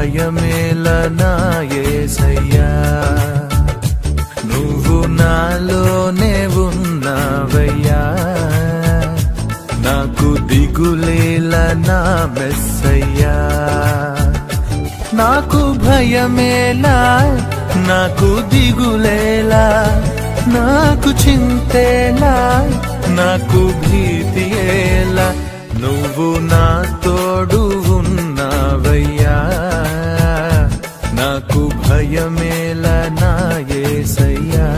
భయమేల నా యేసయ్యా, నువ్వు నాలోనే ఉన్నావయ్యా, నాకు దిగులేల నా మెస్సయ్యా. నాకు భయమేలా, నాకు దిగులేలా, నాకు చింతేలా, నాకు భీతియేలా, నువ్వు నా తోడు ఉన్నావయ్యా, నాకు భయమేలా నా యేసయ్యా.